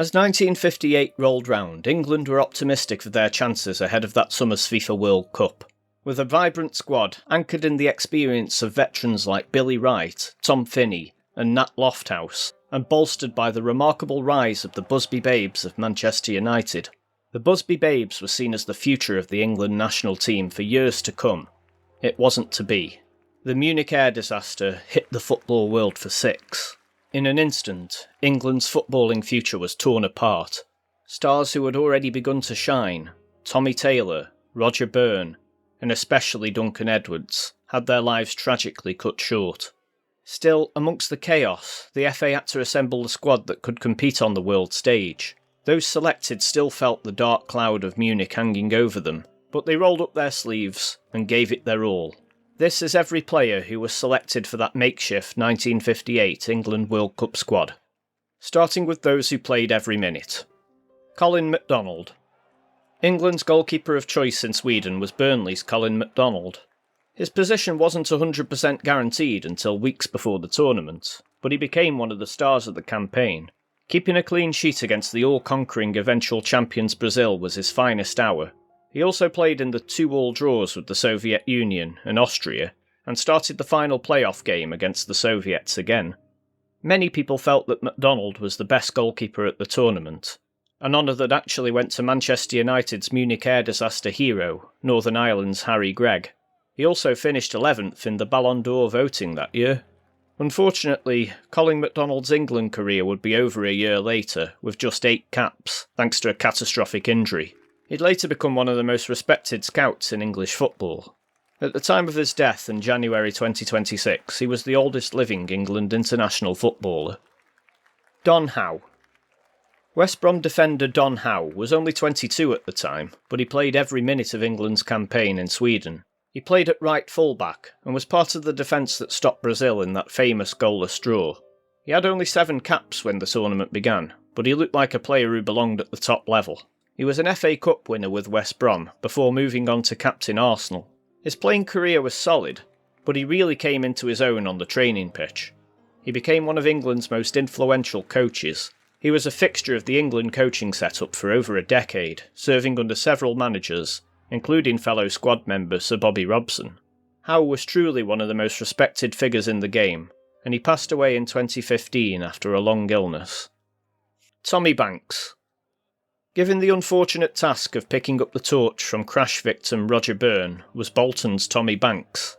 As 1958 rolled round, England were optimistic of their chances ahead of that summer's FIFA World Cup. With a vibrant squad anchored in the experience of veterans like Billy Wright, Tom Finney and Nat Lofthouse, and bolstered by the remarkable rise of the Busby Babes of Manchester United. The Busby Babes were seen as the future of the England national team for years to come. It wasn't to be. The Munich Air Disaster hit the football world for six. In an instant, England's footballing future was torn apart. Stars who had already begun to shine, Tommy Taylor, Roger Byrne, and especially Duncan Edwards, had their lives tragically cut short. Still, amongst the chaos, the FA had to assemble a squad that could compete on the world stage. Those selected still felt the dark cloud of Munich hanging over them, but they rolled up their sleeves and gave it their all. This is every player who was selected for that makeshift 1958 England World Cup squad. Starting with those who played every minute. Colin McDonald. England's goalkeeper of choice in Sweden was Burnley's Colin McDonald. His position wasn't 100% guaranteed until weeks before the tournament, but he became one of the stars of the campaign. Keeping a clean sheet against the all-conquering eventual champions Brazil was his finest hour. He also played in the 2-2 draws with the Soviet Union and Austria, and started the final playoff game against the Soviets again. Many people felt that McDonald was the best goalkeeper at the tournament, an honour that actually went to Manchester United's Munich Air Disaster hero, Northern Ireland's Harry Gregg. He also finished 11th in the Ballon d'Or voting that year. Unfortunately, Colin McDonald's England career would be over a year later, with just 8 caps, thanks to a catastrophic injury. He'd later become one of the most respected scouts in English football. At the time of his death in January 2026, he was the oldest living England international footballer. Don Howe. West Brom defender Don Howe was only 22 at the time, but he played every minute of England's campaign in Sweden. He played at right fullback, and was part of the defence that stopped Brazil in that famous goalless draw. He had only 7 caps when the tournament began, but he looked like a player who belonged at the top level. He was an FA Cup winner with West Brom, before moving on to captain Arsenal. His playing career was solid, but he really came into his own on the training pitch. He became one of England's most influential coaches. He was a fixture of the England coaching setup for over a decade, serving under several managers, including fellow squad member Sir Bobby Robson. Howe was truly one of the most respected figures in the game, and he passed away in 2015 after a long illness. Tommy Banks. Given the unfortunate task of picking up the torch from crash victim Roger Byrne was Bolton's Tommy Banks.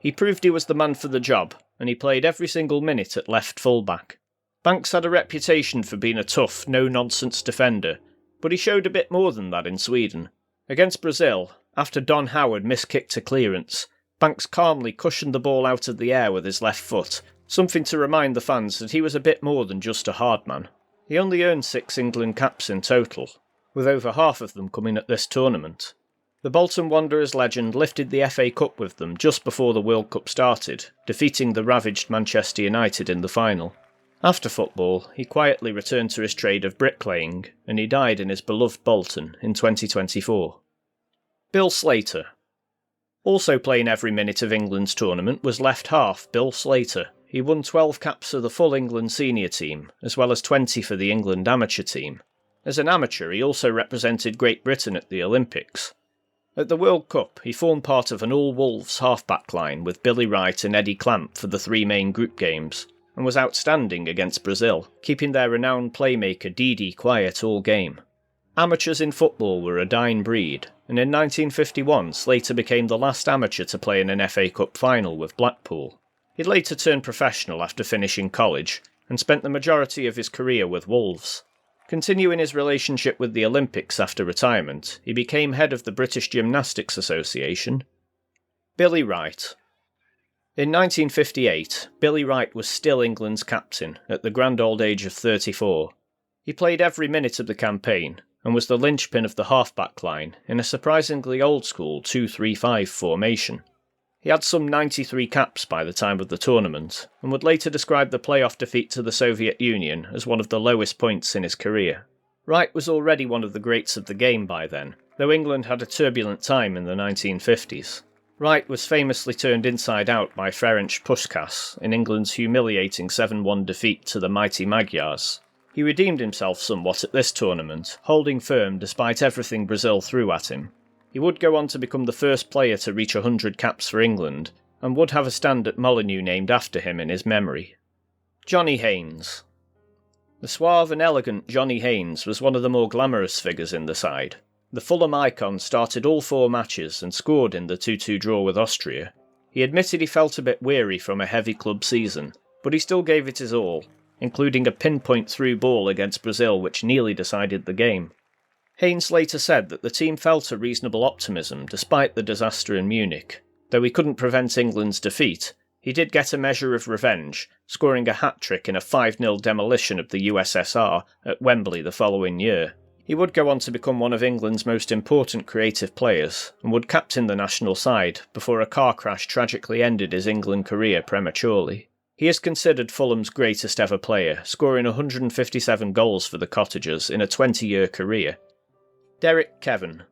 He proved he was the man for the job, and he played every single minute at left fullback. Banks had a reputation for being a tough, no-nonsense defender, but he showed a bit more than that in Sweden. Against Brazil, after Don Howard miskicked a clearance, Banks calmly cushioned the ball out of the air with his left foot, something to remind the fans that he was a bit more than just a hard man. He only earned 6 England caps in total, with over half of them coming at this tournament. The Bolton Wanderers legend lifted the FA Cup with them just before the World Cup started, defeating the ravaged Manchester United in the final. After football, he quietly returned to his trade of bricklaying, and he died in his beloved Bolton in 2024. Bill Slater. Also playing every minute of England's tournament was left half Bill Slater. He won 12 caps for the full England senior team, as well as 20 for the England amateur team. As an amateur, he also represented Great Britain at the Olympics. At the World Cup, he formed part of an all-Wolves half-back line with Billy Wright and Eddie Clamp for the 3 main group games, and was outstanding against Brazil, keeping their renowned playmaker Didi quiet all game. Amateurs in football were a dying breed, and in 1951 Slater became the last amateur to play in an FA Cup final with Blackpool. He later turned professional after finishing college, and spent the majority of his career with Wolves. Continuing his relationship with the Olympics after retirement, he became head of the British Gymnastics Association. Billy Wright. In 1958, Billy Wright was still England's captain at the grand old age of 34. He played every minute of the campaign, and was the linchpin of the half-back line in a surprisingly old-school 2-3-5 formation. He had some 93 caps by the time of the tournament, and would later describe the playoff defeat to the Soviet Union as one of the lowest points in his career. Wright was already one of the greats of the game by then, though England had a turbulent time in the 1950s. Wright was famously turned inside out by Ferenc Puskás in England's humiliating 7-1 defeat to the mighty Magyars. He redeemed himself somewhat at this tournament, holding firm despite everything Brazil threw at him. He would go on to become the first player to reach 100 caps for England, and would have a stand at Molineux named after him in his memory. Johnny Haynes. The suave and elegant Johnny Haynes was one of the more glamorous figures in the side. The Fulham icon started all 4 matches and scored in the 2-2 draw with Austria. He admitted he felt a bit weary from a heavy club season, but he still gave it his all, including a pinpoint through ball against Brazil which nearly decided the game. Haynes later said that the team felt a reasonable optimism despite the disaster in Munich. Though he couldn't prevent England's defeat, he did get a measure of revenge, scoring a hat-trick in a 5-0 demolition of the USSR at Wembley the following year. He would go on to become one of England's most important creative players, and would captain the national side before a car crash tragically ended his England career prematurely. He is considered Fulham's greatest ever player, scoring 157 goals for the Cottagers in a 20-year career. Kevan.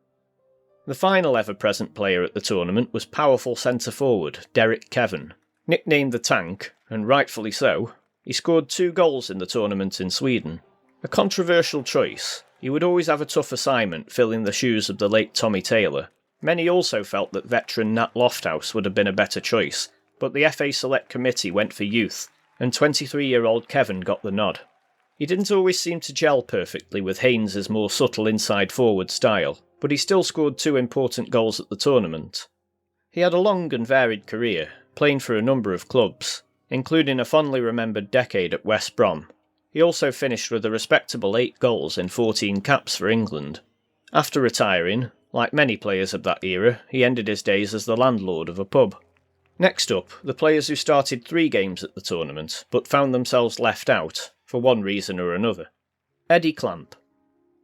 The final ever-present player at the tournament was powerful centre-forward Kevan. Nicknamed the Tank, and rightfully so, he scored 2 goals in the tournament in Sweden. A controversial choice, he would always have a tough assignment filling the shoes of the late Tommy Taylor. Many also felt that veteran Nat Lofthouse would have been a better choice, but the FA Select Committee went for youth, and 23-year-old Kevan got the nod. He didn't always seem to gel perfectly with Haynes' more subtle inside-forward style, but he still scored 2 important goals at the tournament. He had a long and varied career, playing for a number of clubs, including a fondly remembered decade at West Brom. He also finished with a respectable 8 goals in 14 caps for England. After retiring, like many players of that era, he ended his days as the landlord of a pub. Next up, the players who started 3 games at the tournament, but found themselves left out, for one reason or another. Eddie Clamp.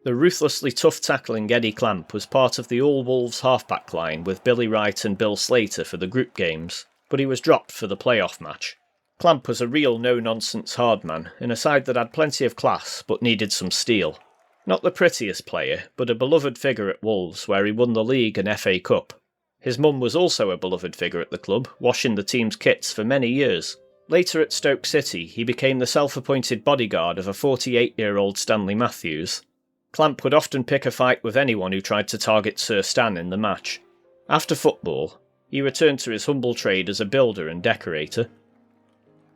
The ruthlessly tough-tackling Eddie Clamp was part of the all-Wolves half-back line with Billy Wright and Bill Slater for the group games, but he was dropped for the playoff match. Clamp was a real no-nonsense hard man, in a side that had plenty of class but needed some steel. Not the prettiest player, but a beloved figure at Wolves where he won the league and FA Cup. His mum was also a beloved figure at the club, washing the team's kits for many years. Later at Stoke City, he became the self-appointed bodyguard of a 48-year-old Stanley Matthews. Clamp would often pick a fight with anyone who tried to target Sir Stan in the match. After football, he returned to his humble trade as a builder and decorator.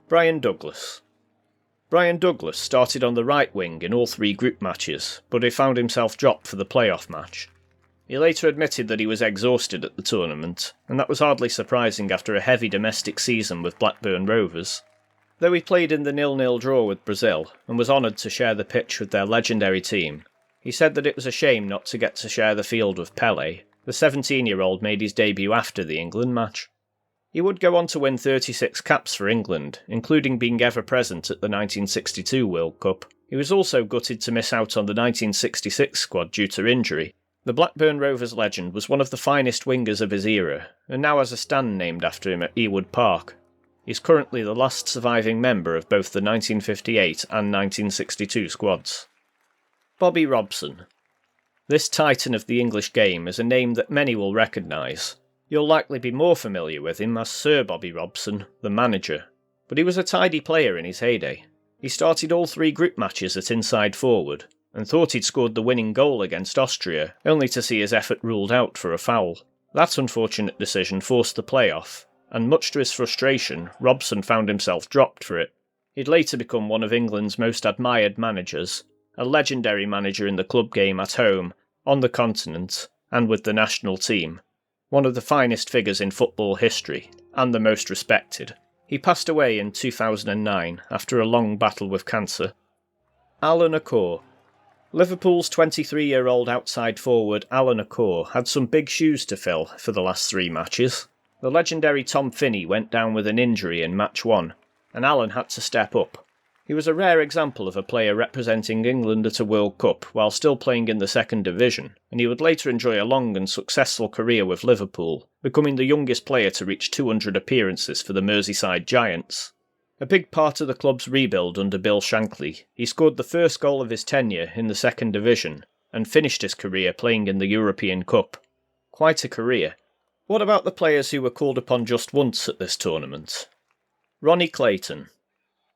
Bryan Douglas. Bryan Douglas started on the right wing in all 3 group matches, but he found himself dropped for the playoff match. He later admitted that he was exhausted at the tournament, and that was hardly surprising after a heavy domestic season with Blackburn Rovers. Though he played in the 0-0 draw with Brazil, and was honoured to share the pitch with their legendary team, he said that it was a shame not to get to share the field with Pelé. The 17-year-old made his debut after the England match. He would go on to win 36 caps for England, including being ever present at the 1962 World Cup. He was also gutted to miss out on the 1966 squad due to injury. The Blackburn Rovers legend was one of the finest wingers of his era, and now has a stand named after him at Ewood Park. He's currently the last surviving member of both the 1958 and 1962 squads. Bobby Robson. This titan of the English game is a name that many will recognise. You'll likely be more familiar with him as Sir Bobby Robson, the manager, but he was a tidy player in his heyday. He started all 3 group matches at inside forward, and thought he'd scored the winning goal against Austria, only to see his effort ruled out for a foul. That unfortunate decision forced the playoff, and much to his frustration, Robson found himself dropped for it. He'd later become one of England's most admired managers, a legendary manager in the club game at home, on the continent, and with the national team. One of the finest figures in football history, and the most respected. He passed away in 2009 after a long battle with cancer. Alan Akor. Liverpool's 23-year-old outside forward Alan Akor had some big shoes to fill for the last 3 matches. The legendary Tom Finney went down with an injury in match 1, and Alan had to step up. He was a rare example of a player representing England at a World Cup while still playing in the second division, and he would later enjoy a long and successful career with Liverpool, becoming the youngest player to reach 200 appearances for the Merseyside Giants. A big part of the club's rebuild under Bill Shankly, he scored the first goal of his tenure in the second division, and finished his career playing in the European Cup. Quite a career. What about the players who were called upon just once at this tournament? Ronnie Clayton.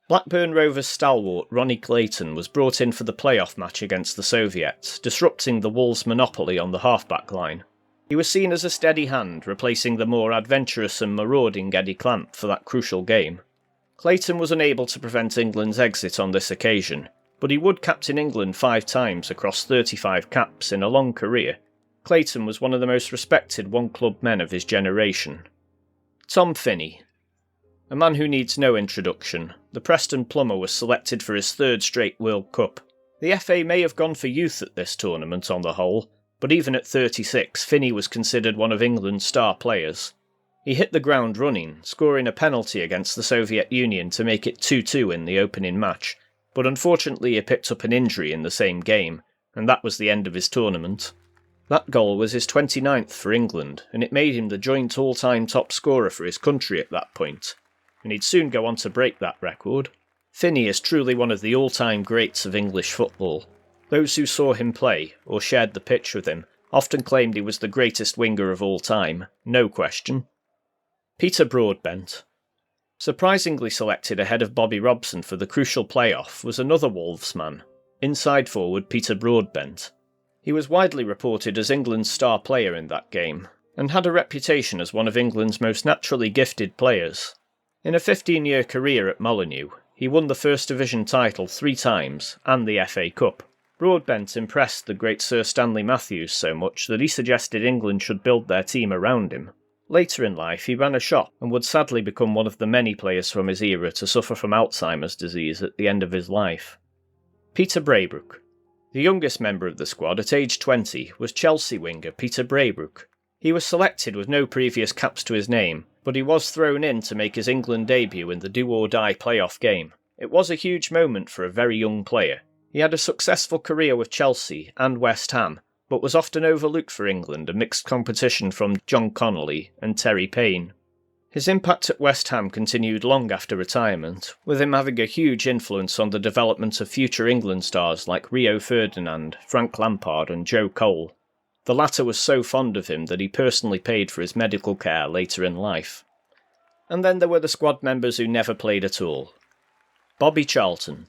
Blackburn Rovers stalwart Ronnie Clayton was brought in for the playoff match against the Soviets, disrupting the Wolves' monopoly on the half-back line. He was seen as a steady hand, replacing the more adventurous and marauding Eddie Clamp for that crucial game. Clayton was unable to prevent England's exit on this occasion, but he would captain England 5 times across 35 caps in a long career. Clayton was one of the most respected one-club men of his generation. Tom Finney. A man who needs no introduction, the Preston plumber was selected for his 3rd straight World Cup. The FA may have gone for youth at this tournament on the whole, but even at 36, Finney was considered one of England's star players. He hit the ground running, scoring a penalty against the Soviet Union to make it 2-2 in the opening match, but unfortunately he picked up an injury in the same game, and that was the end of his tournament. That goal was his 29th for England, and it made him the joint all-time top scorer for his country at that point, and he'd soon go on to break that record. Finney is truly one of the all-time greats of English football. Those who saw him play, or shared the pitch with him, often claimed he was the greatest winger of all time, no question. Peter Broadbent. Surprisingly selected ahead of Bobby Robson for the crucial playoff was another Wolves man, inside forward Peter Broadbent. He was widely reported as England's star player in that game, and had a reputation as one of England's most naturally gifted players. In a 15-year career at Molineux, he won the First Division title 3 times, and the FA Cup. Broadbent impressed the great Sir Stanley Matthews so much that he suggested England should build their team around him. Later in life he ran a shop and would sadly become one of the many players from his era to suffer from Alzheimer's disease at the end of his life. Peter Braybrook. The youngest member of the squad at age 20 was Chelsea winger Peter Braybrook. He was selected with no previous caps to his name, but he was thrown in to make his England debut in the do-or-die playoff game. It was a huge moment for a very young player. He had a successful career with Chelsea and West Ham, but was often overlooked for England amidst competition from John Connolly and Terry Payne. His impact at West Ham continued long after retirement, with him having a huge influence on the development of future England stars like Rio Ferdinand, Frank Lampard and Joe Cole. The latter was so fond of him that he personally paid for his medical care later in life. And then there were the squad members who never played at all. Bobby Charlton.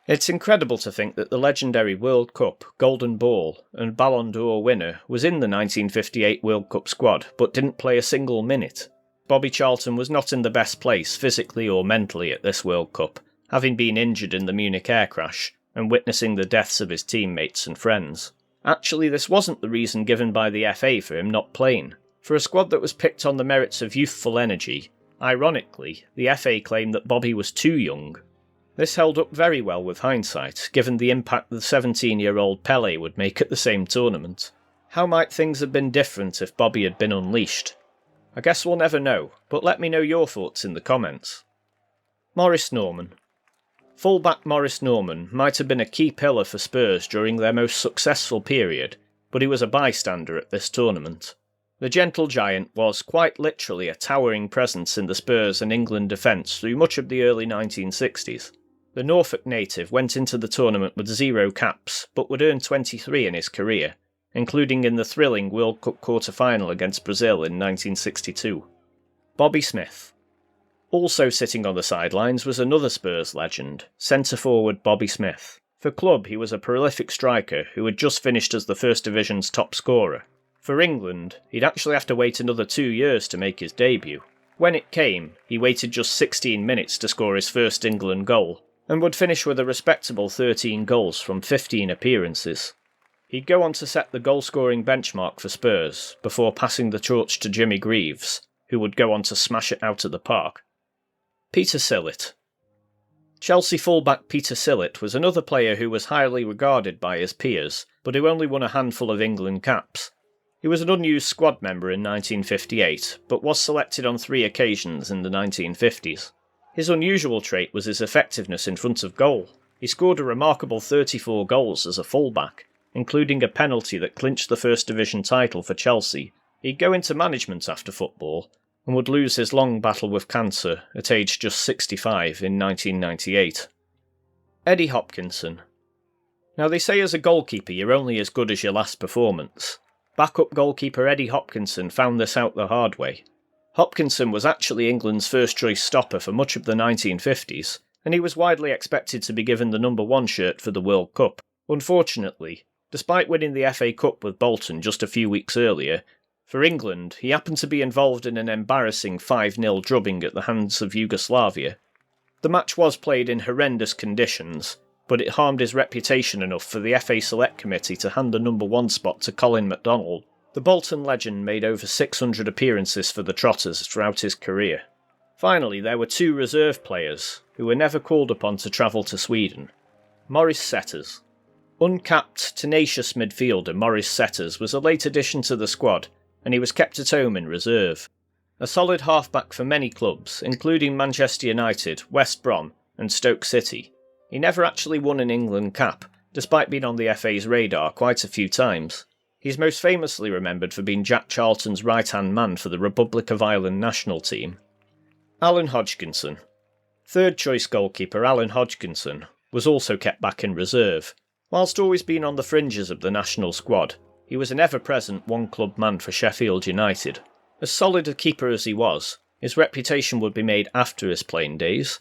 It's incredible to think that the legendary World Cup, Golden Ball and Ballon d'Or winner was in the 1958 World Cup squad but didn't play a single minute. Bobby Charlton was not in the best place physically or mentally at this World Cup, having been injured in the Munich air crash and witnessing the deaths of his teammates and friends. Actually, this wasn't the reason given by the FA for him not playing. For a squad that was picked on the merits of youthful energy, ironically, the FA claimed that Bobby was too young. This held up very well with hindsight, given the impact the 17-year-old Pelé would make at the same tournament. How might things have been different if Bobby had been unleashed? I guess we'll never know, but let me know your thoughts in the comments. Maurice Norman. Fullback Maurice Norman might have been a key pillar for Spurs during their most successful period, but he was a bystander at this tournament. The gentle giant was quite literally a towering presence in the Spurs and England defence through much of the early 1960s. The Norfolk native went into the tournament with 0 caps, but would earn 23 in his career, including in the thrilling World Cup quarter-final against Brazil in 1962. Bobby Smith. Also sitting on the sidelines was another Spurs legend, centre-forward Bobby Smith. For club, he was a prolific striker who had just finished as the First Division's top scorer. For England, he'd actually have to wait another 2 years to make his debut. When it came, he waited just 16 minutes to score his first England goal, and would finish with a respectable 13 goals from 15 appearances. He'd go on to set the goal-scoring benchmark for Spurs, before passing the torch to Jimmy Greaves, who would go on to smash it out of the park. Peter Sillett. Chelsea fullback Peter Sillett was another player who was highly regarded by his peers, but who only won a handful of England caps. He was an unused squad member in 1958, but was selected on 3 occasions in the 1950s. His unusual trait was his effectiveness in front of goal. He scored a remarkable 34 goals as a fullback, including a penalty that clinched the First Division title for Chelsea. He'd go into management after football, and would lose his long battle with cancer at age just 65 in 1998. Eddie Hopkinson. Now they say as a goalkeeper you're only as good as your last performance. Backup goalkeeper Eddie Hopkinson found this out the hard way. Hopkinson was actually England's first choice stopper for much of the 1950s, and he was widely expected to be given the number 1 shirt for the World Cup. Unfortunately, despite winning the FA Cup with Bolton just a few weeks earlier, for England he happened to be involved in an embarrassing 5-0 drubbing at the hands of Yugoslavia. The match was played in horrendous conditions, but it harmed his reputation enough for the FA Select Committee to hand the number 1 spot to Colin McDonald. The Bolton legend made over 600 appearances for the Trotters throughout his career. Finally, there were 2 reserve players who were never called upon to travel to Sweden. Maurice Setters. Uncapped, tenacious midfielder Maurice Setters was a late addition to the squad, and he was kept at home in reserve. A solid halfback for many clubs, including Manchester United, West Brom and Stoke City, he never actually won an England cap, despite being on the FA's radar quite a few times. He's most famously remembered for being Jack Charlton's right-hand man for the Republic of Ireland national team. Alan Hodgkinson. Third choice goalkeeper Alan Hodgkinson was also kept back in reserve. Whilst always being on the fringes of the national squad, he was an ever-present one-club man for Sheffield United. As solid a keeper as he was, his reputation would be made after his playing days.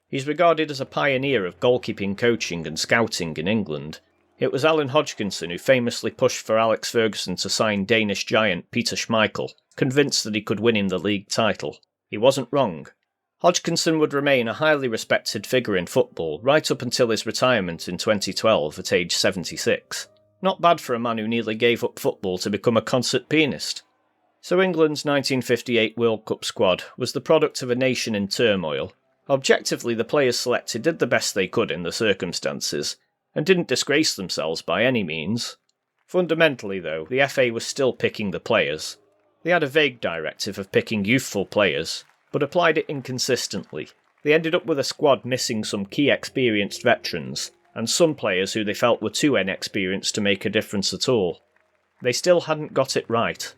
He's regarded as a pioneer of goalkeeping coaching and scouting in England. It was Alan Hodgkinson who famously pushed for Alex Ferguson to sign Danish giant Peter Schmeichel, convinced that he could win him the league title. He wasn't wrong. Hodgkinson would remain a highly respected figure in football right up until his retirement in 2012 at age 76. Not bad for a man who nearly gave up football to become a concert pianist. So England's 1958 World Cup squad was the product of a nation in turmoil. Objectively, the players selected did the best they could in the circumstances, and didn't disgrace themselves by any means. Fundamentally though, the FA was still picking the players. They had a vague directive of picking youthful players, but applied it inconsistently. They ended up with a squad missing some key experienced veterans, and some players who they felt were too inexperienced to make a difference at all. They still hadn't got it right.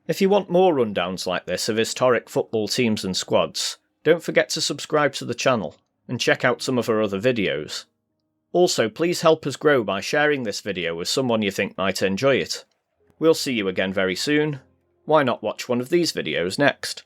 If you want more rundowns like this of historic football teams and squads, don't forget to subscribe to the channel, and check out some of our other videos. Also, please help us grow by sharing this video with someone you think might enjoy it. We'll see you again very soon. Why not watch one of these videos next?